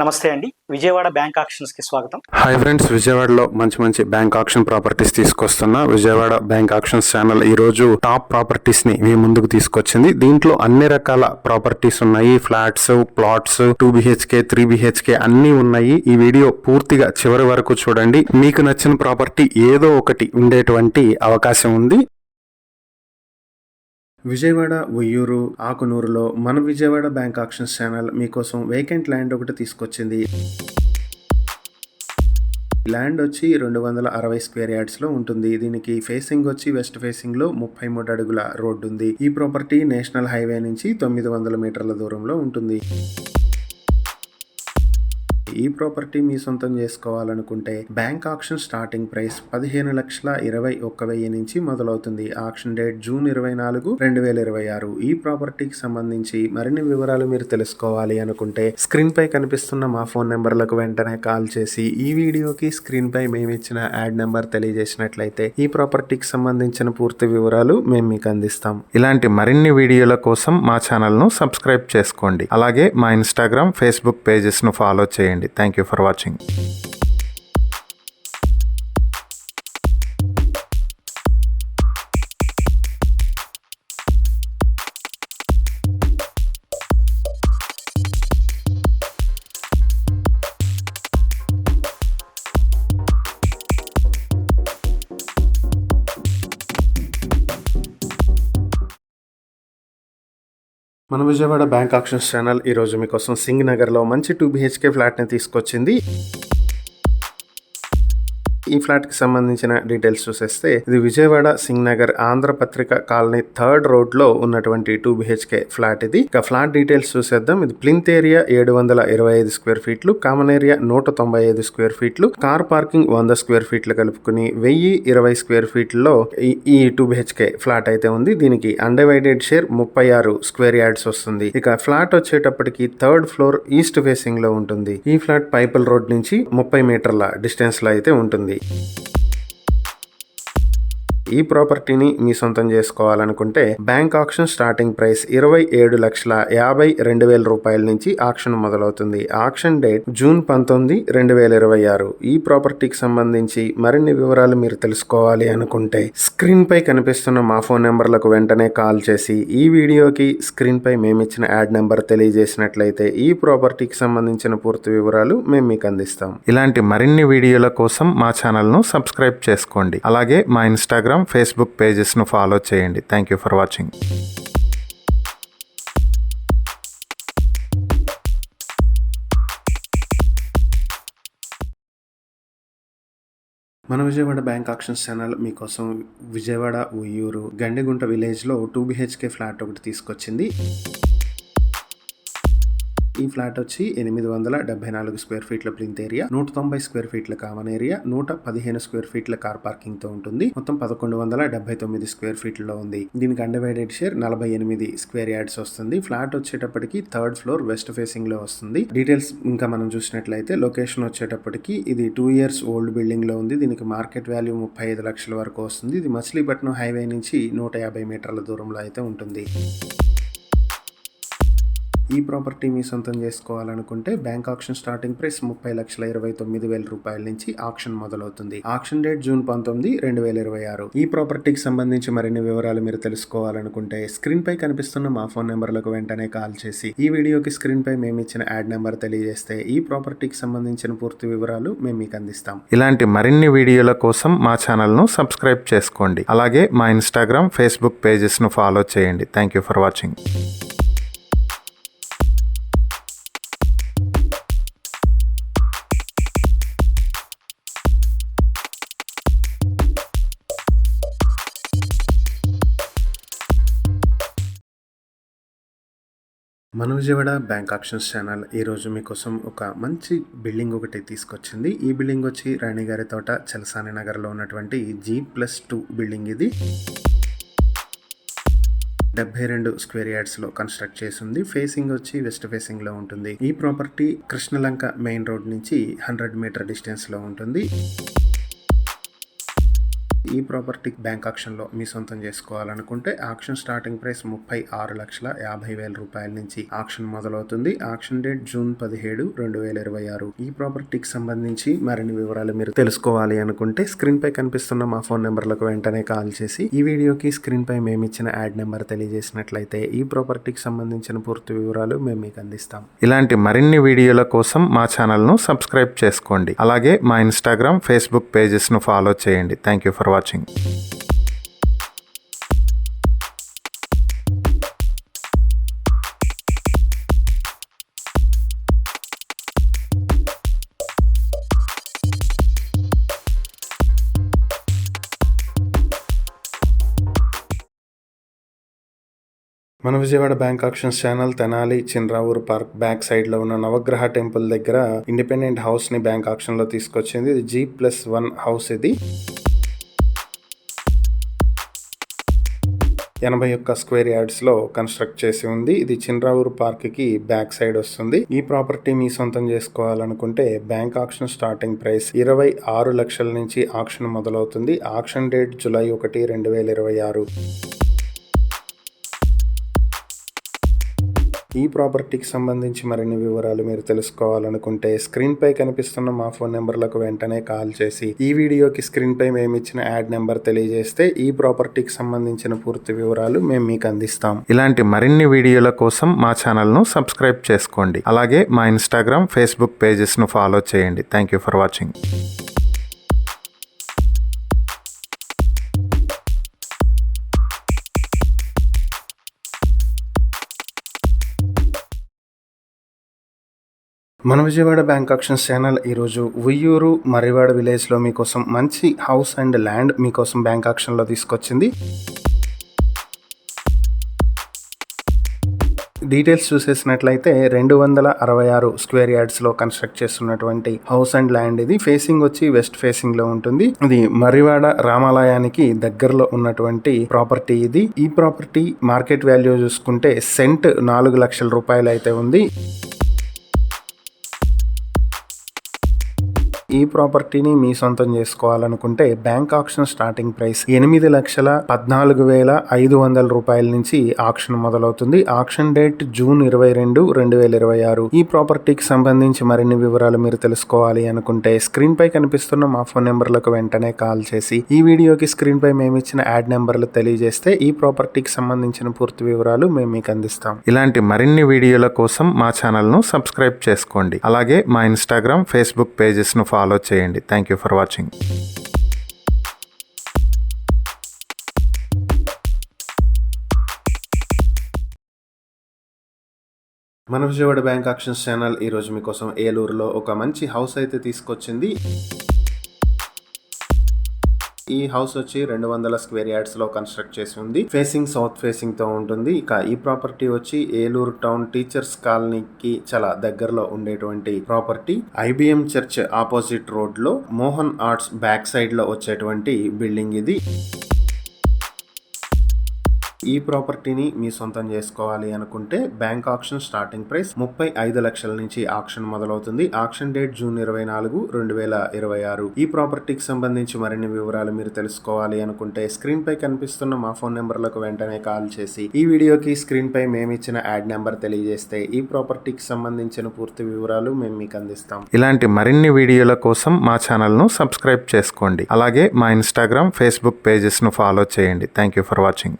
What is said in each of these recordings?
నమస్తే అండి. Vijayawada bank actions కి స్వాగతం. హాయ్ ఫ్రెండ్స్, విజయవాడలో మంచి బ్యాంక్ ఆక్షన్ ప్రాపర్టీస్ తీసుకొస్తున్నా. విజయవాడ బ్యాంక్ ఆక్షన్స్ ఛానల్ ఈ రోజు టాప్ ప్రాపర్టీస్ ని మీ ముందుకు తీసుకొచ్చింది. దీంట్లో అన్ని రకాల ప్రాపర్టీస్ ఉన్నాయి. ఫ్లాట్స్, ప్లాట్స్, 2 BHK 3 BHK అన్ని ఉన్నాయి. ఈ వీడియో పూర్తిగా చివరి వరకు చూడండి. మీకు నచ్చిన ప్రాపర్టీ ఏదో ఒకటి ఉండేటువంటి అవకాశం ఉంది. విజయవాడ ఉయ్యూరు ఆకునూరులో మన విజయవాడ బ్యాంక్ ఆక్షన్స్ ఛానల్ మీకోసం వేకెంట్ ల్యాండ్ ఒకటి తీసుకొచ్చింది. ల్యాండ్ వచ్చి 260 స్క్వేర్ యార్డ్స్ లో ఉంటుంది. దీనికి ఫేసింగ్ వచ్చి వెస్ట్ ఫేసింగ్ లో 33 అడుగుల రోడ్డు ఉంది. ఈ ప్రాపర్టీ నేషనల్ హైవే నుంచి 900 మీటర్ల దూరంలో ఉంటుంది. ఈ ప్రాపర్టీ మీ సొంతం చేసుకోవాలనుకుంటే బ్యాంక్ ఆక్షన్ స్టార్టింగ్ ప్రైస్ 15,21,000 నుంచి మొదలవుతుంది. Auction date June 24, 2026. ఈ ప్రాపర్టీకి సంబంధించి మరిన్ని వివరాలు మీరు తెలుసుకోవాలి అనుకుంటే స్క్రీన్ పై కనిపిస్తున్న మా ఫోన్ నెంబర్లకు వెంటనే కాల్ చేసి ఈ వీడియోకి స్క్రీన్ పై మేము ఇచ్చిన యాడ్ నెంబర్ తెలియజేసినట్లయితే ఈ ప్రాపర్టీకి సంబంధించిన పూర్తి వివరాలు మేము మీకు అందిస్తాం. ఇలాంటి మరిన్ని వీడియోల కోసం మా ఛానల్ ను సబ్స్క్రైబ్ చేసుకోండి. అలాగే మా ఇన్స్టాగ్రామ్, ఫేస్బుక్ పేజెస్ ను ఫాలో చేయండి. Thank you for watching. మన విజయవాడ బ్యాంక్ ఆక్షన్స్ ఛానల్ ఈరోజు మీకోసం సింగ్ నగర్లో మంచి 2 BHK ఫ్లాట్ని తీసుకొచ్చింది. ఈ ఫ్లాట్ కి సంబంధించిన డీటెయిల్స్ చూసేస్తే ఇది Vijayawada Singh Nagar Andhra Patrika colony 3rd road లో ఉన్నటువంటి 2 BHK ఫ్లాట్. ఇది ఇక ఫ్లాట్ డీటెయిల్స్ చూసేద్దాం. ఇది ప్లింత్ ఏరియా 725 స్క్వేర్ ఫీట్లు, కామన్ ఏరియా 195 స్క్వేర్ ఫీట్లు, కార్ పార్కింగ్ 100 స్క్వేర్ ఫీట్లు కలుపుకుని 1020 స్క్వేర్ ఫీట్లో ఈ 2 BHK ఫ్లాట్ అయితే ఉంది. దీనికి అన్డివైడెడ్ షేర్ 36 స్క్వేర్ యార్డ్స్ వస్తుంది. ఇక ఫ్లాట్ వచ్చేటప్పటికి 3rd ఫ్లోర్ ఈస్ట్ ఫేసింగ్ లో ఉంటుంది. ఈ ఫ్లాట్ పైపుల్ రోడ్ నుంచి 30 మీటర్ల డిస్టెన్స్ లో అయితే ఉంటుంది. ఈ ప్రాపర్టీని మీ సొంతం చేసుకోవాలనుకుంటే బ్యాంక్ ఆక్షన్ స్టార్టింగ్ ప్రైస్ 27,52,000 రూపాయల నుంచి ఆక్షన్ మొదలవుతుంది. Auction date June 19, 2026. ఈ ప్రాపర్టీకి సంబంధించి మరిన్ని వివరాలు మీరు తెలుసుకోవాలి అనుకుంటే స్క్రీన్ పై కనిపిస్తున్న మా ఫోన్ నెంబర్లకు వెంటనే కాల్ చేసి ఈ వీడియోకి స్క్రీన్ పై మేమిచ్చిన యాడ్ నెంబర్ తెలియజేసినట్లయితే ఈ ప్రాపర్టీకి సంబంధించిన పూర్తి వివరాలు మేము మీకు అందిస్తాం. ఇలాంటి మరిన్ని వీడియోల కోసం మా ఛానల్ ను సబ్స్క్రైబ్ చేసుకోండి. అలాగే మా ఇన్స్టాగ్రామ్, ఫేస్బుక్ పేజెస్ ను ఫాలో చేయండి. Thank you for watching. మన విజయవాడ బ్యాంక్ ఆక్షన్స్ ఛానల్ మీకోసం విజయవాడ ఉయ్యూరు గండిగుంట విలేజ్ లో 2 BHK ఫ్లాట్ ఒకటి తీసుకొచ్చింది. ఈ ఫ్లాట్ వచ్చి 874 స్క్వేర్ ఫీట్ల ప్లింత్ ఏరియా, 190 స్క్వేర్ ఫీట్ల కామన్ ఏరియా, 115 స్క్వేర్ ఫీట్ల కార్ పార్కింగ్ తో ఉంటుంది. మొత్తం 1179 స్క్వేర్ ఫీట్లలో ఉంది. దీనికి అన్డివైడెడ్ షేర్ 48 స్క్వేర్ యార్డ్స్ వస్తుంది. ఫ్లాట్ వచ్చేటప్పటికి 3rd ఫ్లోర్ వెస్ట్ ఫేసింగ్ లో వస్తుంది. డీటెయిల్స్ ఇంకా మనం చూసినట్లయితే లొకేషన్ వచ్చేటప్పటికి ఇది 2 years ఓల్డ్ బిల్డింగ్ లో ఉంది. దీనికి మార్కెట్ వాల్యూ 35 లక్షల వరకు వస్తుంది. ఇది మచిలీపట్నం హైవే నుంచి 150 మీటర్ల దూరంలో అయితే ఉంటుంది. ఈ ప్రాపర్టీ మీ సొంతం చేసుకోవాలనుకుంటే బ్యాంక్ ఆక్షన్ స్టార్టింగ్ ప్రైస్ 30,29,000 రూపాయల నుంచి ఆక్షన్ మొదలవుతుంది. Auction date June 19, 2026. ఈ ప్రాపర్టీకి సంబంధించి మరిన్ని వివరాలు మీరు తెలుసుకోవాలనుకుంటే స్క్రీన్ పై కనిపిస్తున్న మా ఫోన్ నెంబర్లకు వెంటనే కాల్ చేసి ఈ వీడియోకి స్క్రీన్ పై మేము ఇచ్చిన యాడ్ నెంబర్ తెలియజేస్తే ఈ ప్రాపర్టీకి సంబంధించిన పూర్తి వివరాలు మేము మీకు అందిస్తాం. ఇలాంటి మరిన్ని వీడియోల కోసం మా ఛానల్ ను సబ్స్క్రైబ్ చేసుకోండి. అలాగే మా ఇన్స్టాగ్రామ్, ఫేస్బుక్ పేజెస్ ను ఫాలో చేయండి. Thank you for watching. మన విజయవాడ బ్యాంక్ ఆక్షన్స్ ఛానల్ ఈరోజు మీకోసం ఒక మంచి బిల్డింగ్ ఒకటి తీసుకొచ్చింది. ఈ బిల్డింగ్ వచ్చి రాణిగారి తోట చలసాని నగర్లో ఉన్నటువంటి G+2 బిల్డింగ్. ఇది 72 స్క్వేర్ యార్డ్స్ లో కన్స్ట్రక్ట్ చేసింది. ఫేసింగ్ వచ్చి వెస్ట్ ఫేసింగ్ లో ఉంటుంది. ఈ ప్రాపర్టీ కృష్ణలంక మెయిన్ రోడ్ నుంచి 100 మీటర్ డిస్టెన్స్ లో ఉంటుంది. ఈ ప్రాపర్టీ బ్యాంక్ ఆక్షన్ లో మీ సొంతం చేసుకోవాలనుకుంటే ఆక్షన్ స్టార్టింగ్ ప్రైస్ 36,50,000 రూపాయల నుంచి ఆక్షన్ మొదలవుతుంది. Auction date June 17, 2026. ఈ ప్రాపర్టీకి సంబంధించి మరిన్ని వివరాలు మీరు తెలుసుకోవాలి అనుకుంటే స్క్రీన్ పై కనిపిస్తున్న మా ఫోన్ నెంబర్లకు వెంటనే కాల్ చేసి ఈ వీడియోకి స్క్రీన్ పై మేము ఇచ్చిన యాడ్ నెంబర్ తెలియజేసినట్లయితే ఈ ప్రాపర్టీకి సంబంధించిన పూర్తి వివరాలు మేము మీకు అందిస్తాం. ఇలాంటి మరిన్ని వీడియోల కోసం మా ఛానల్ ను సబ్స్క్రైబ్ చేసుకోండి. అలాగే మా ఇన్స్టాగ్రామ్, ఫేస్బుక్ పేజెస్ ను ఫాలో చేయండి. Thank you for watching. మన Vijayawada bank auctions channel Tenali Chinravuru park back side లో ఉన్న నవగ్రహ టెంపుల్ దగ్గర ఇండిపెండెంట్ హౌస్ ని బ్యాంక్ ఆక్షన్ లో తీసుకొచ్చింది. ఇది G+1 హౌస్. ఇది 81 స్క్వేర్ యార్డ్స్ లో కన్స్ట్రక్ట్ చేసి ఉంది. ఇది చిన్రావూరు పార్క్ కి బ్యాక్ సైడ్ వస్తుంది. ఈ ప్రాపర్టీ మీ సొంతం చేసుకోవాలనుకుంటే బ్యాంక్ ఆక్షన్ స్టార్టింగ్ ప్రైస్ 26 లక్షల నుంచి ఆక్షన్ మొదలవుతుంది. Auction date July 1, 2026. ఈ ప్రాపర్టీకి సంబంధించి మరిన్ని వివరాలు మీరు తెలుసుకోవాలనుకుంటే స్క్రీన్ పై కనిపిస్తున్న మా ఫోన్ నెంబర్లకు వెంటనే కాల్ చేసి ఈ వీడియోకి స్క్రీన్ పై మేము ఇచ్చిన యాడ్ నెంబర్ తెలియజేస్తే ఈ ప్రాపర్టీకి సంబంధించిన పూర్తి వివరాలు మేము మీకు అందిస్తాం. ఇలాంటి మరిన్ని వీడియోల కోసం మా ఛానల్ ను సబ్స్క్రైబ్ చేసుకోండి. అలాగే మా ఇన్స్టాగ్రామ్, ఫేస్బుక్ పేజెస్ ను ఫాలో చేయండి. Thank you for watching. మన విజయవాడ బ్యాంక్ ఆక్షన్స్ ఛానల్ ఈరోజు ఉయ్యూరు మర్రివాడ విలేజ్ లో మీకోసం మంచి హౌస్ అండ్ ల్యాండ్ మీకోసం బ్యాంక్ ఆక్షన్ లో తీసుకొచ్చింది. డీటెయిల్స్ చూసేసినట్లయితే 266 స్క్వేర్ యార్డ్స్ లో కన్స్ట్రక్ట్ చేస్తున్నటువంటి హౌస్ అండ్ ల్యాండ్. ఇది ఫేసింగ్ వచ్చి వెస్ట్ ఫేసింగ్ లో ఉంటుంది. ఇది మర్రివాడ రామాలయానికి దగ్గరలో ఉన్నటువంటి ప్రాపర్టీ. ఇది ఈ ప్రాపర్టీ మార్కెట్ వాల్యూ చూసుకుంటే సెంట్ 4 లక్షల రూపాయలు అయితే ఉంది. ఈ ప్రాపర్టీని మీ సొంతం చేసుకోవాలనుకుంటే బ్యాంక్ ఆక్షన్ స్టార్టింగ్ ప్రైస్ 8,14,500 రూపాయల నుంచి ఆక్షన్ మొదలవుతుంది. Auction date June 22, 2026. ఈ ప్రాపర్టీకి సంబంధించి మరిన్ని వివరాలు మీరు తెలుసుకోవాలి అనుకుంటే స్క్రీన్ పై కనిపిస్తున్న మా ఫోన్ నెంబర్లకు వెంటనే కాల్ చేసి ఈ వీడియోకి స్క్రీన్ పై మేము ఇచ్చిన యాడ్ నెంబర్లు తెలియజేస్తే ఈ ప్రాపర్టీకి సంబంధించిన పూర్తి వివరాలు మేము మీకు అందిస్తాం. ఇలాంటి మరిన్ని వీడియోల కోసం మా ఛానల్ ను సబ్స్క్రైబ్ చేసుకోండి. అలాగే మా ఇన్స్టాగ్రామ్, ఫేస్బుక్ పేజెస్ ను ఫాలో చేయండి. Thank you for watching. మన విజయవాడ బ్యాంక్ ఆక్షన్స్ ఛానల్ ఈరోజు మీకోసం ఏలూరులో ఒక మంచి హౌస్ అయితే తీసుకొచ్చింది. ఈ హౌస్ వచ్చి 200 స్క్వేర్ యార్డ్స్ లో కన్స్ట్రక్ట్ చేసి ఉంది. ఫేసింగ్ సౌత్ ఫేసింగ్ తో ఉంటుంది. ఇక ఈ ప్రాపర్టీ వచ్చి ఏలూరు టౌన్ టీచర్స్ కాలనీకి చాలా దగ్గరలో ఉండేటువంటి property. IBM church opposite road లో మోహన్ ఆర్ట్స్ బ్యాక్ సైడ్ లో వచ్చేటువంటి బిల్డింగ్ ఇది. ఈ ప్రాపర్టీని మీ సొంతం చేసుకోవాలి అనుకుంటే బ్యాంక్ ఆక్షన్ స్టార్టింగ్ ప్రైస్ 35 లక్షల నుంచి ఆక్షన్ మొదలవుతుంది. Auction date June 24, 2026. ఈ ప్రాపర్టీకి సంబంధించి మరిన్ని వివరాలు మీరు తెలుసుకోవాలి అనుకుంటే స్క్రీన్ పై కనిపిస్తున్న మా ఫోన్ నెంబర్లకు వెంటనే కాల్ చేసి ఈ వీడియోకి స్క్రీన్ పై మేము ఇచ్చిన యాడ్ నెంబర్ తెలియజేస్తే ఈ ప్రాపర్టీకి సంబంధించిన పూర్తి వివరాలు మేము మీకు అందిస్తాం. ఇలాంటి మరిన్ని వీడియోల కోసం మా ఛానల్ ను సబ్స్క్రైబ్ చేసుకోండి. అలాగే మా ఇన్స్టాగ్రామ్, ఫేస్బుక్ పేజెస్ ను ఫాలో చేయండి. Thank you for watching.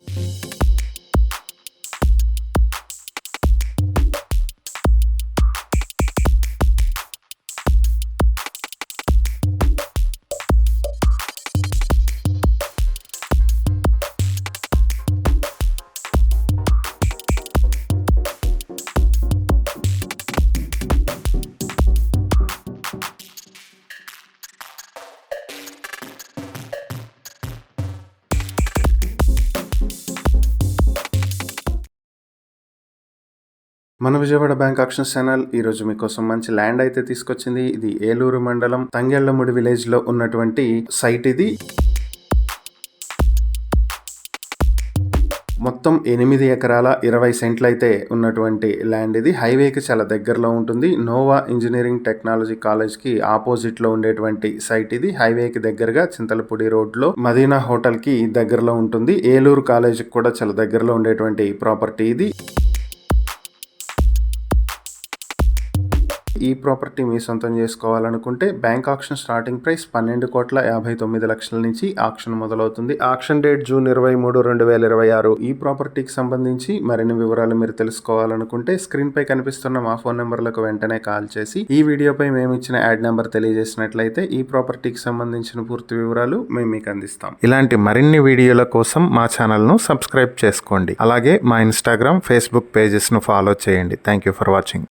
మన విజయవాడ బ్యాంక్ ఆక్షన్స్ ఛానల్ ఈరోజు మీకోసం మంచి ల్యాండ్ అయితే తీసుకొచ్చింది. ఇది ఏలూరు మండలం తంగెళ్లముడి విలేజ్ లో ఉన్నటువంటి సైట్. ఇది మొత్తం మొత్తం 8 ఎకరాల 20 సెంట్లు అయితే ఉన్నటువంటి ల్యాండ్ ఇది. హైవేకి చాలా దగ్గరలో ఉంటుంది. నోవా ఇంజనీరింగ్ టెక్నాలజీ కాలేజ్ కి ఆపోజిట్ లో ఉండేటువంటి సైట్ ఇది. హైవేకి దగ్గరగా చింతలపూడి రోడ్ లో మదీనా హోటల్ కి దగ్గరలో ఉంటుంది. ఏలూరు కాలేజ్ కి కూడా చాలా దగ్గరలో ఉండేటువంటి ప్రాపర్టీ ఇది. ఈ ప్రాపర్టీ మీ సొంతం చేసుకోవాలనుకుంటే బ్యాంక్ ఆక్షన్ స్టార్టింగ్ ప్రైస్ 12,59,00,000 నుంచి ఆక్షన్ మొదలవుతుంది. Auction date June 23, 2026. ఈ ప్రాపర్టీకి సంబంధించి మరిన్ని వివరాలు మీరు తెలుసుకోవాలనుకుంటే స్క్రీన్ పై కనిపిస్తున్న మా ఫోన్ నెంబర్లకు వెంటనే కాల్ చేసి ఈ వీడియోపై మేము ఇచ్చిన యాడ్ నెంబర్ తెలియజేసినట్లయితే ఈ ప్రాపర్టీకి సంబంధించిన పూర్తి వివరాలు మేము మీకు అందిస్తాం. ఇలాంటి మరిన్ని వీడియోల కోసం మా ఛానల్ ను సబ్స్క్రైబ్ చేసుకోండి. అలాగే మా ఇన్స్టాగ్రామ్, ఫేస్బుక్ పేజెస్ ను ఫాలో చేయండి. Thank you for watching.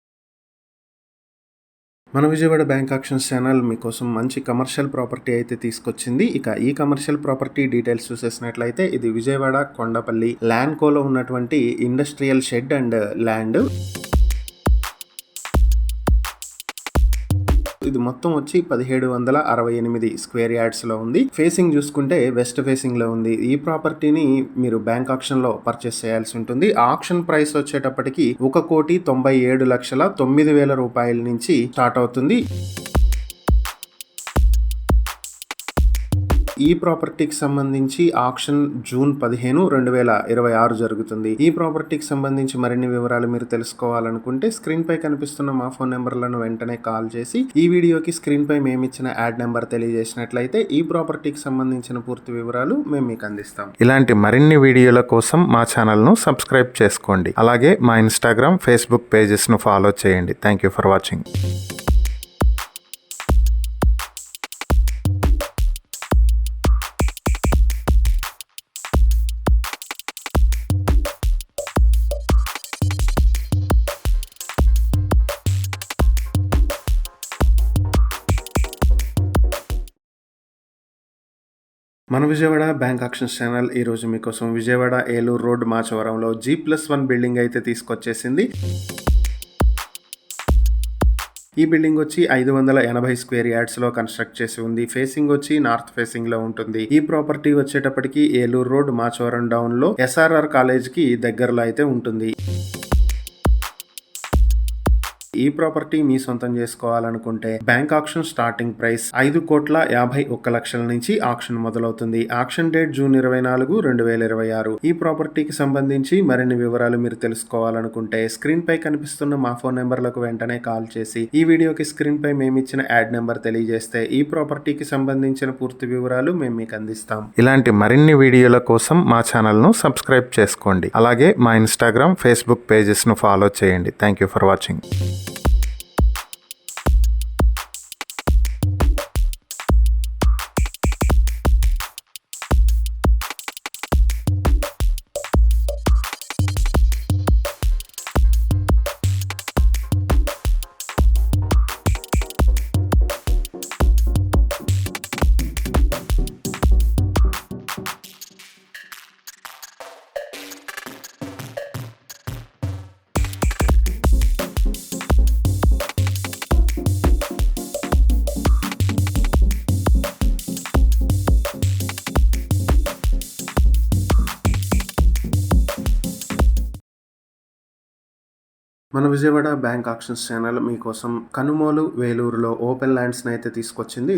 మన విజయవాడ బ్యాంక్ ఆక్షన్స్ ఛానల్ మీకోసం మంచి కమర్షియల్ ప్రాపర్టీ అయితే తీసుకొచ్చింది. ఇక ఈ కమర్షియల్ ప్రాపర్టీ డీటెయిల్స్ చూసేసినట్లయితే ఇది విజయవాడ కొండపల్లి ల్యాండ్కోలో ఉన్నటువంటి ఇండస్ట్రియల్ షెడ్ అండ్ ల్యాండ్. ఇది మొత్తం వచ్చి 1768 స్క్వేర్ యార్డ్స్ లో ఉంది. ఫేసింగ్ చూసుకుంటే వెస్ట్ ఫేసింగ్ లో ఉంది. ఈ ప్రాపర్టీని మీరు బ్యాంక్ ఆక్షన్ లో పర్చేస్ చేయాల్సి ఉంటుంది. ఆక్షన్ ప్రైస్ వచ్చేటప్పటికి 1,97,09,000 రూపాయల నుంచి స్టార్ట్ అవుతుంది. ఈ ప్రాపర్టీకి సంబంధించి ఆక్షన్ జూన్ 15, 2026 జరుగుతుంది. ఈ ప్రాపర్టీకి సంబంధించి మరిన్ని వివరాలు మీరు తెలుసుకోవాలనుకుంటే స్క్రీన్ పై కనిపిస్తున్న మా ఫోన్ నెంబర్లను వెంటనే కాల్ చేసి ఈ వీడియోకి స్క్రీన్ పై మేము ఇచ్చిన యాడ్ నెంబర్ తెలియజేసినట్లయితే ఈ ప్రాపర్టీకి సంబంధించిన పూర్తి వివరాలు మేము మీకు అందిస్తాం. ఇలాంటి మరిన్ని వీడియోల కోసం మా ఛానల్ ను సబ్స్క్రైబ్ చేసుకోండి. అలాగే మా ఇన్స్టాగ్రామ్, ఫేస్బుక్ పేజెస్ ను ఫాలో చేయండి. Thank you for watching. మన విజయవాడ బ్యాంక్ ఆక్షన్స్ ఛానల్ ఈరోజు మీకోసం విజయవాడ ఏలూరు రోడ్ మాచవరంలో G+1 బిల్డింగ్ అయితే తీసుకొచ్చేసింది. ఈ బిల్డింగ్ వచ్చి 580 స్క్వేర్ యార్డ్స్ లో కన్స్ట్రక్ట్ చేసి ఉంది. ఫేసింగ్ వచ్చి నార్త్ ఫేసింగ్ లో ఉంటుంది. ఈ ప్రాపర్టీ వచ్చేటప్పటికి ఏలూరు రోడ్ మాచవరం డౌన్ లో SRR కాలేజ్ కి దగ్గరలో అయితే ఉంటుంది. ఈ ప్రాపర్టీ మీ సొంతం చేసుకోవాలనుకుంటే బ్యాంక్ ఆక్షన్ స్టార్టింగ్ ప్రైస్ 5,51,00,000 నుంచి ఆక్షన్ మొదలవుతుంది. Auction date June 24, 2026. ఈ ప్రాపర్టీకి సంబంధించి మరిన్ని వివరాలు మీరు తెలుసుకోవాలనుకుంటే స్క్రీన్ పై కనిపిస్తున్న మా ఫోన్ నెంబర్లకు వెంటనే కాల్ చేసి ఈ వీడియోకి స్క్రీన్ పై మేము ఇచ్చిన యాడ్ నెంబర్ తెలియజేస్తే ఈ ప్రాపర్టీకి సంబంధించిన పూర్తి వివరాలు మేము మీకు అందిస్తాం. ఇలాంటి మరిన్ని వీడియోల కోసం మా ఛానల్ ను సబ్స్క్రైబ్ చేసుకోండి. అలాగే మా ఇన్స్టాగ్రామ్, ఫేస్బుక్ పేజెస్ ను ఫాలో చేయండి. Thank you for watching. మన విజయవాడ బ్యాంక్ ఆక్షన్స్ ఛానల్ మీకోసం కనుమోలు, వేలూరులో ఓపెన్ ల్యాండ్స్ అయితే తీసుకొచ్చింది.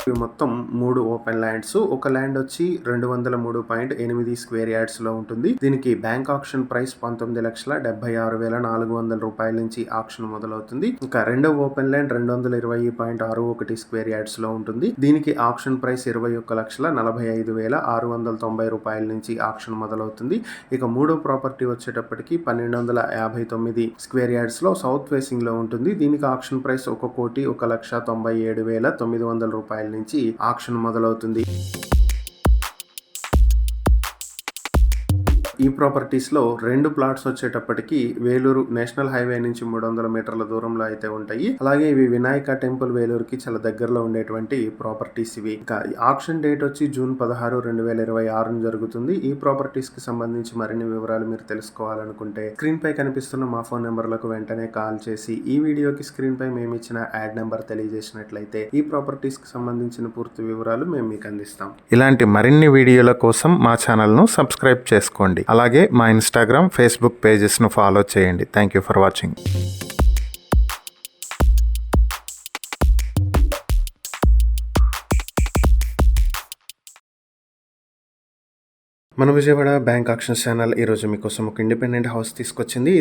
ఇవి మొత్తం 3 ఓపెన్ ల్యాండ్స్. ఒక ల్యాండ్ వచ్చి 203.8 స్క్వేర్ యార్డ్స్ లో ఉంటుంది. దీనికి బ్యాంక్ ఆక్షన్ ప్రైస్ 19,76,400 రూపాయల నుంచి ఆక్షన్ మొదలవుతుంది. ఇంకా రెండవ ఓపెన్ ల్యాండ్ 220.61 స్క్వేర్ యార్డ్స్ లో ఉంటుంది. దీనికి ఆక్షన్ ప్రైస్ 21,45,690 రూపాయల నుంచి ఆక్షన్ మొదలవుతుంది. ఇక మూడో ప్రాపర్టీ వచ్చేటప్పటికి 1,259 స్క్వేర్ యార్డ్స్ లో సౌత్ ఫేసింగ్ లో ఉంటుంది. దీనికి ఆక్షన్ ప్రైస్ 1,97,900 రూపాయల నుంచి ఆక్షన్ మొదలవుతుంది. ఈ ప్రాపర్టీస్ లో 2 ప్లాట్స్ వచ్చేటప్పటికి వేలూరు నేషనల్ హైవే నుంచి 300 మీటర్ల దూరంలో అయితే ఉంటాయి. అలాగే ఇవి వినాయక టెంపుల్ వేలూరుకి చాలా దగ్గరలో ఉండేటువంటి ప్రాపర్టీస్ ఇవి. ఇంకా ఆక్షన్ డేట్ వచ్చి జూన్ 16, 2026 జరుగుతుంది. ఈ ప్రాపర్టీస్ కి సంబంధించి మరిన్ని వివరాలు మీరు తెలుసుకోవాలనుకుంటే స్క్రీన్ పై కనిపిస్తున్న మా ఫోన్ నెంబర్లకు వెంటనే కాల్ చేసి ఈ వీడియోకి స్క్రీన్ పై మేము ఇచ్చిన యాడ్ నెంబర్ తెలియజేసినట్లయితే ఈ ప్రాపర్టీస్ కి సంబంధించిన పూర్తి వివరాలు మేము మీకు అందిస్తాం. ఇలాంటి మరిన్ని వీడియోల కోసం మా ఛానల్ ను సబ్స్క్రైబ్ చేసుకోండి. అలాగే మా ఇన్స్టాగ్రామ్, ఫేస్బుక్ పేజెస్ ను ఫాలో చేయండి. Thank you for watching. మన విజయవాడ బ్యాంక్ ఆక్షన్స్ ఛానల్ ఈరోజు మీకోసం ఒక ఇండిపెండెంట్ హౌస్ తీసుకొచ్చింది.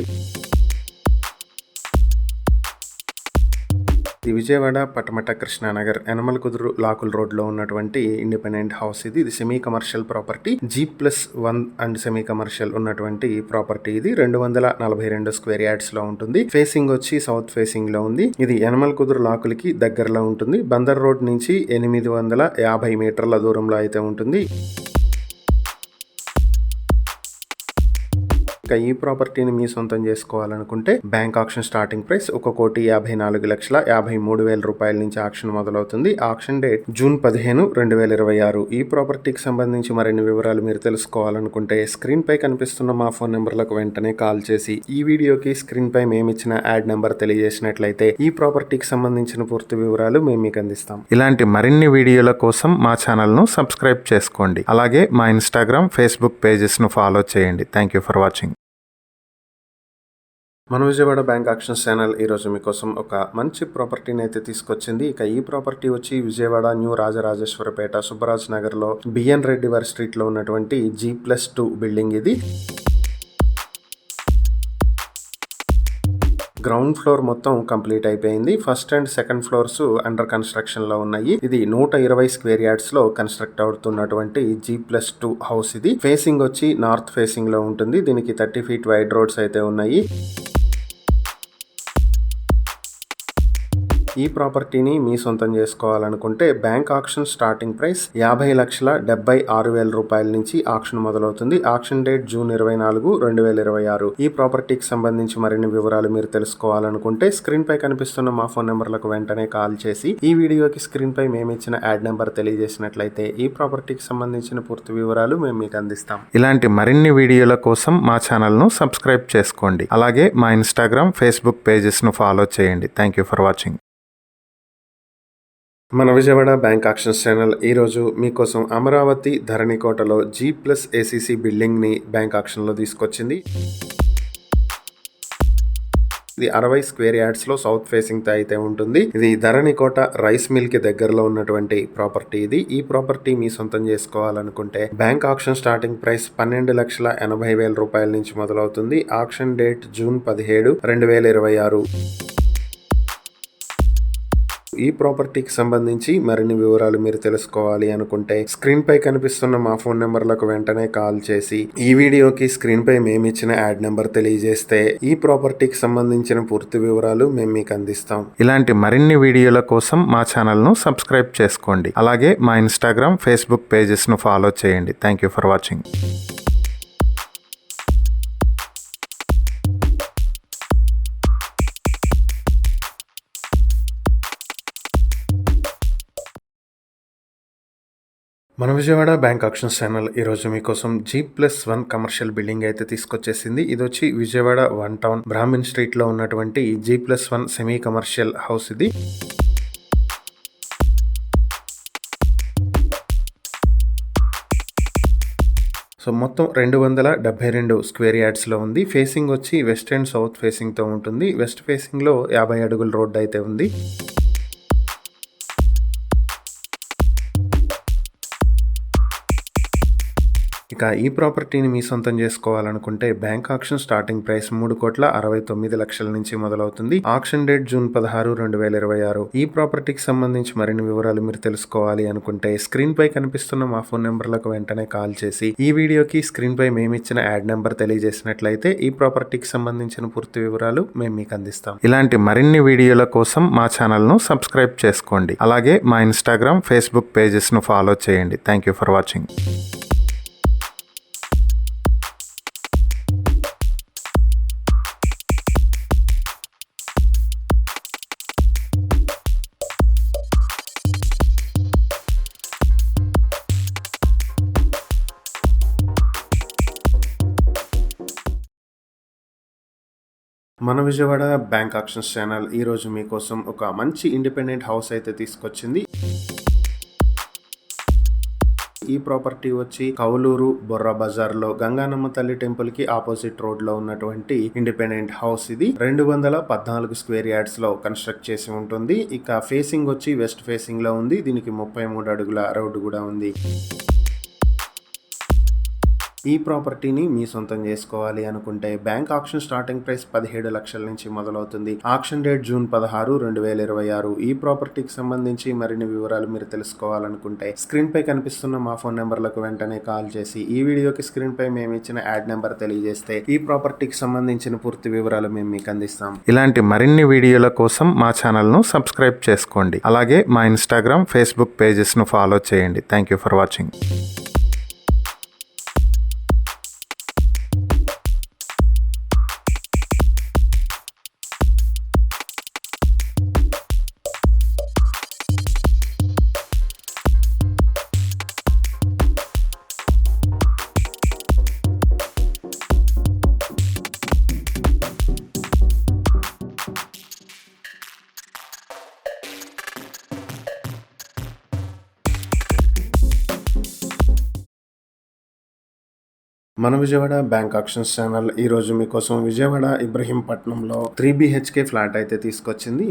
ఇది విజయవాడ పటమట కృష్ణానగర్ యనమల కుదురు లాకుల్ రోడ్ లో ఉన్నటువంటి ఇండిపెండెంట్ హౌస్. ఇది semi commercial property, G+1 and semi commercial ఉన్నటువంటి ప్రాపర్టీ. ఇది 242 స్క్వేర్ యార్డ్స్ లో ఉంటుంది. ఫేసింగ్ వచ్చి సౌత్ ఫేసింగ్ లో ఉంది. ఇది యనమల కుదురు లాకులకి దగ్గరలో ఉంటుంది. బందర్ రోడ్ నుంచి 850 మీటర్ల దూరంలో అయితే ఉంటుంది. ఈ ప్రాపర్టీని మీ సొంతం చేసుకోవాలనుకుంటే బ్యాంక్ ఆక్షన్ స్టార్టింగ్ ప్రైస్ 1,54,53,000 రూపాయల నుంచి ఆక్షన్ మొదలవుతుంది. Auction date June 15, 2026. ఈ ప్రాపర్టీకి సంబంధించి మరిన్ని వివరాలు మీరు తెలుసుకోవాలనుకుంటే స్క్రీన్ పై కనిపిస్తున్న మా ఫోన్ నెంబర్లకు వెంటనే కాల్ చేసి ఈ వీడియోకి స్క్రీన్ పై మేము ఇచ్చిన యాడ్ నెంబర్ తెలియజేసినట్లయితే ఈ ప్రాపర్టీకి సంబంధించిన పూర్తి వివరాలు మేము మీకు అందిస్తాం. ఇలాంటి మరిన్ని వీడియోల కోసం మా ఛానల్ ను సబ్స్క్రైబ్ చేసుకోండి. అలాగే మా ఇన్స్టాగ్రామ్, ఫేస్బుక్ పేజెస్ ను ఫాలో చేయండి. Thank you for watching. మన విజయవాడ బ్యాంక్ ఆక్షన్స్ ఛానల్ ఈరోజు మీకోసం ఒక మంచి ప్రాపర్టీని అయితే తీసుకొచ్చింది. ఇక ఈ ప్రాపర్టీ వచ్చి విజయవాడ న్యూ రాజరాజేశ్వరపేట సుబ్బరాజ్ నగర్ లో బిఎన్ రెడ్డి వారి స్ట్రీట్ లో ఉన్నటువంటి G+2 బిల్డింగ్. ఇది గ్రౌండ్ ఫ్లోర్ మొత్తం కంప్లీట్ అయిపోయింది. First and second floors under construction లో ఉన్నాయి. ఇది 120 స్క్వేర్ యార్డ్స్ లో కన్స్ట్రక్ట్ అవుతున్నటువంటి G+2 హౌస్. ఇది ఫేసింగ్ వచ్చి నార్త్ ఫేసింగ్ లో ఉంటుంది. దీనికి 30 feet వైడ్ రోడ్స్ అయితే ఉన్నాయి. ఈ ప్రాపర్టీని మీ సొంతం చేసుకోవాలనుకుంటే బ్యాంక్ ఆక్షన్ స్టార్టింగ్ ప్రైస్ 50,76,000 రూపాయల నుంచి ఆక్షన్ మొదలవుతుంది. Auction date June 24, 2026. ఈ ప్రాపర్టీకి సంబంధించి మరిన్ని వివరాలు మీరు తెలుసుకోవాలనుకుంటే స్క్రీన్ పై కనిపిస్తున్న మా ఫోన్ నెంబర్లకు వెంటనే కాల్ చేసి ఈ వీడియోకి స్క్రీన్ పై మేము ఇచ్చిన యాడ్ నెంబర్ తెలియజేసినట్లయితే ఈ ప్రాపర్టీకి సంబంధించిన పూర్తి వివరాలు మేము మీకు అందిస్తాం. ఇలాంటి మరిన్ని వీడియోల కోసం మా ఛానల్ ను సబ్స్క్రైబ్ చేసుకోండి. అలాగే మా ఇన్స్టాగ్రామ్, ఫేస్బుక్ పేజెస్ ను ఫాలో చేయండి. Thank you for watching. మన విజయవాడ బ్యాంక్ ఆక్షన్స్ ఛానల్ ఈరోజు మీకోసం అమరావతి ధరణికోటలో G+ACC బిల్డింగ్ ని బ్యాంక్ ఆక్షన్ లో తీసుకొచ్చింది. ఇది 60 స్క్వేర్ యార్డ్స్ లో సౌత్ ఫేసింగ్ తో అయితే ఉంటుంది. ఇది ధరణికోట రైస్ మిల్ కి దగ్గరలో ఉన్నటువంటి ప్రాపర్టీ. ఇది ఈ ప్రాపర్టీ మీ సొంతం చేసుకోవాలనుకుంటే బ్యాంక్ ఆక్షన్ స్టార్టింగ్ ప్రైస్ 12,80,000 రూపాయల నుంచి మొదలవుతుంది. Auction date June 17, 2026. ఈ ప్రాపర్టీకి సంబంధించి మరిన్ని వివరాలు మీరు తెలుసుకోవాలి అనుకుంటే స్క్రీన్ పై కనిపిస్తున్న మా ఫోన్ నెంబర్లకు వెంటనే కాల్ చేసి ఈ వీడియోకి స్క్రీన్ పై మేము ఇచ్చిన యాడ్ నెంబర్ తెలియజేస్తే ఈ ప్రాపర్టీకి సంబంధించిన పూర్తి వివరాలు మేము మీకు అందిస్తాం. ఇలాంటి మరిన్ని వీడియోల కోసం మా ఛానల్ ను సబ్స్క్రైబ్ చేసుకోండి. అలాగే మా ఇన్స్టాగ్రామ్, ఫేస్బుక్ పేజెస్ ను ఫాలో చేయండి. Thank you for watching. మన విజయవాడ బ్యాంక్ ఆక్షన్స్ ఛానల్ ఈరోజు మీకోసం G+1 కమర్షియల్ బిల్డింగ్ అయితే తీసుకొచ్చేసింది. ఇది వచ్చి విజయవాడ 1 టౌన్ బ్రాహ్మిన్ స్ట్రీట్ లో ఉన్నటువంటి G+1 సెమీ కమర్షియల్ హౌస్. ఇది సో మొత్తం 272 స్క్వేర్ యార్డ్స్ లో ఉంది. ఫేసింగ్ వచ్చి వెస్ట్ అండ్ సౌత్ ఫేసింగ్ తో ఉంటుంది. వెస్ట్ ఫేసింగ్ లో 50 అడుగుల రోడ్ అయితే ఉంది. ఇక ఈ ప్రాపర్టీని మీ సొంతం చేసుకోవాలనుకుంటే బ్యాంక్ ఆక్షన్ స్టార్టింగ్ ప్రైస్ 3,69,00,000 నుంచి మొదలవుతుంది. Auction date June 16, 2026. ఈ ప్రాపర్టీకి సంబంధించి మరిన్ని వివరాలు మీరు తెలుసుకోవాలి అనుకుంటే స్క్రీన్ పై కనిపిస్తున్న మా ఫోన్ నెంబర్లకు వెంటనే కాల్ చేసి ఈ వీడియోకి స్క్రీన్ పై మేము ఇచ్చిన యాడ్ నెంబర్ తెలియజేసినట్లయితే ఈ ప్రాపర్టీకి సంబంధించిన పూర్తి వివరాలు మేము మీకు అందిస్తాం. ఇలాంటి మరిన్ని వీడియోల కోసం మా ఛానల్ ను సబ్స్క్రైబ్ చేసుకోండి. అలాగే మా ఇన్స్టాగ్రామ్, ఫేస్బుక్ పేజెస్ ను ఫాలో చేయండి. Thank you for watching. మన విజయవాడ బ్యాంక్ ఆక్షన్స్ ఛానల్ ఈ రోజు మీకోసం ఒక మంచి ఇండిపెండెంట్ హౌస్ అయితే తీసుకొచ్చింది. ఈ ప్రాపర్టీ వచ్చి కౌలూరు బొర్రా బజార్ లో గంగానమ్మ తల్లి టెంపుల్ కి ఆపోజిట్ రోడ్ లో ఉన్నటువంటి ఇండిపెండెంట్ హౌస్. ఇది 214 స్క్వేర్ యార్డ్స్ లో కన్స్ట్రక్ట్ చేసి ఉంటుంది. ఇక ఫేసింగ్ వచ్చి వెస్ట్ ఫేసింగ్ లో ఉంది. దీనికి 33 అడుగుల రోడ్డు కూడా ఉంది. ఈ ప్రాపర్టీని మీ సొంతం చేసుకోవాలి అనుకుంటే బ్యాంక్ ఆక్షన్ స్టార్టింగ్ ప్రైస్ 17 లక్షల నుంచి మొదలవుతుంది. Auction date June 16, 2026. ఈ ప్రాపర్టీకి సంబంధించి మరిన్ని వివరాలు మీరు తెలుసుకోవాలనుకుంటే స్క్రీన్ పై కనిపిస్తున్న మా ఫోన్ నెంబర్లకు వెంటనే కాల్ చేసి ఈ వీడియోకి స్క్రీన్ పై మేము ఇచ్చిన యాడ్ నెంబర్ తెలియజేస్తే ఈ ప్రాపర్టీకి సంబంధించిన పూర్తి వివరాలు మేము మీకు అందిస్తాం. ఇలాంటి మరిన్ని వీడియోల కోసం మా ఛానల్ ను సబ్స్క్రైబ్ చేసుకోండి. అలాగే మా ఇన్స్టాగ్రామ్, ఫేస్బుక్ పేజెస్ ను ఫాలో చేయండి. Thank you for watching. మన విజయవాడ బ్యాంక్ ఆక్షన్స్ ఛానల్ ఈ రోజు మీకోసం విజయవాడ ఇబ్రహీంపట్నంలో 3 BHK ఫ్లాట్ అయితే తీసుకొచ్చింది.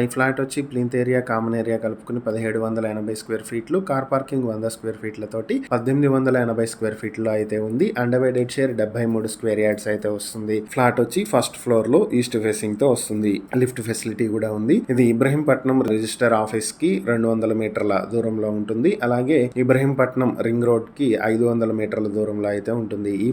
ఈ ఫ్లాట్ వచ్చి ప్లింత్ ఏరియా, కామన్ ఏరియా కలుపుకుని 1780 స్క్వేర్ ఫీట్లు, కార్ పార్కింగ్ 100 స్క్వేర్ ఫీట్లతోటి 1880 స్క్వేర్ ఫీట్లో అయితే ఉంది. అన్డివైడెడ్ షేర్ 73 స్క్వేర్ యార్డ్స్ అయితే వస్తుంది. ఫ్లాట్ వచ్చి ఫస్ట్ ఫ్లోర్ లో ఈస్ట్ ఫేసింగ్ తో వస్తుంది. లిఫ్ట్ ఫెసిలిటీ కూడా ఉంది. ఇది ఇబ్రహీంపట్నం రిజిస్టర్ ఆఫీస్ కి 200 మీటర్ల దూరంలో ఉంటుంది. అలాగే ఇబ్రహీంపట్నం రింగ్ రోడ్ కి 500 మీటర్ల దూరంలో అయితే ఉంటుంది. ఈ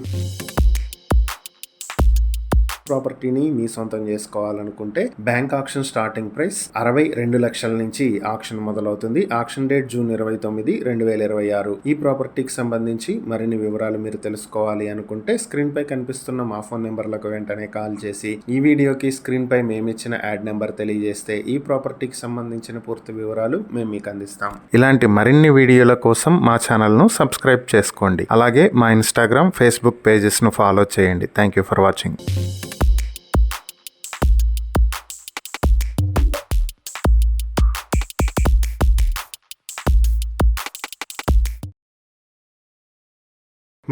ప్రాపర్టీని మీ సొంతం చేసుకోవాలనుకుంటే బ్యాంక్ ఆక్షన్ స్టార్టింగ్ ప్రైస్ 62 లక్షల నుంచి ఆక్షన్ మొదలవుతుంది. Auction date June 29, 2026. ఈ ప్రాపర్టీకి సంబంధించి మరిన్ని వివరాలు మీరు తెలుసుకోవాలి అనుకుంటే స్క్రీన్ పై కనిపిస్తున్న మా ఫోన్ నెంబర్లకు వెంటనే కాల్ చేసి ఈ వీడియోకి స్క్రీన్ పై మేము ఇచ్చిన యాడ్ నెంబర్ తెలియజేస్తే ఈ ప్రాపర్టీకి సంబంధించిన పూర్తి వివరాలు మేము మీకు అందిస్తాం. ఇలాంటి మరిన్ని వీడియోల కోసం మా ఛానల్ ను సబ్స్క్రైబ్ చేసుకోండి. అలాగే మా ఇన్స్టాగ్రామ్, ఫేస్బుక్ పేజెస్ ను ఫాలో చేయండి. Thank you for watching.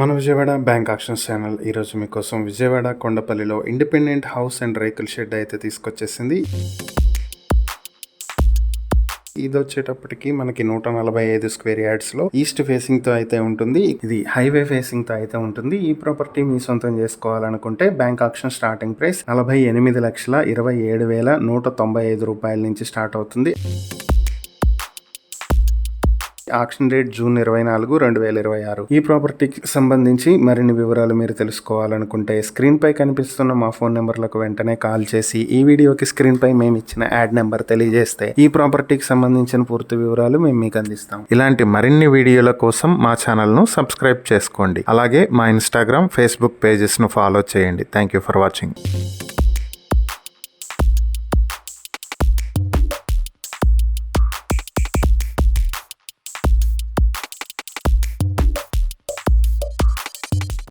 మన విజయవాడ బ్యాంక్ ఆక్షన్స్ ఛానల్ ఈరోజు మీకోసం విజయవాడ కొండపల్లిలో ఇండిపెండెంట్ హౌస్ అండ్ రేకుల షెడ్ అయితే తీసుకొచ్చేసింది. ఇది వచ్చేటప్పటికి మనకి 145 స్క్వేర్ యార్డ్స్ లో ఈస్ట్ ఫేసింగ్ తో అయితే ఉంటుంది. ఇది హైవే ఫేసింగ్ తో అయితే ఉంటుంది. ఈ ప్రాపర్టీ మీ సొంతం చేసుకోవాలనుకుంటే బ్యాంక్ ఆక్షన్ స్టార్టింగ్ ప్రైస్ 48,27,195 రూపాయల నుంచి స్టార్ట్ అవుతుంది. Auction date June 24, 2026. ఈ ప్రాపర్టీకి సంబంధించి మరిన్ని వివరాలు మీరు తెలుసుకోవాలనుకుంటే స్క్రీన్ పై కనిపిస్తున్న మా ఫోన్ నెంబర్లకు వెంటనే కాల్ చేసి ఈ వీడియోకి స్క్రీన్ పై మేము ఇచ్చిన యాడ్ నెంబర్ తెలియజేస్తే ఈ ప్రాపర్టీకి సంబంధించిన పూర్తి వివరాలు మేము మీకు అందిస్తాం. ఇలాంటి మరిన్ని వీడియోల కోసం మా ఛానల్ ను సబ్స్క్రైబ్ చేసుకోండి. అలాగే మా ఇన్స్టాగ్రామ్, ఫేస్బుక్ పేజెస్ ను ఫాలో చేయండి. Thank you for watching.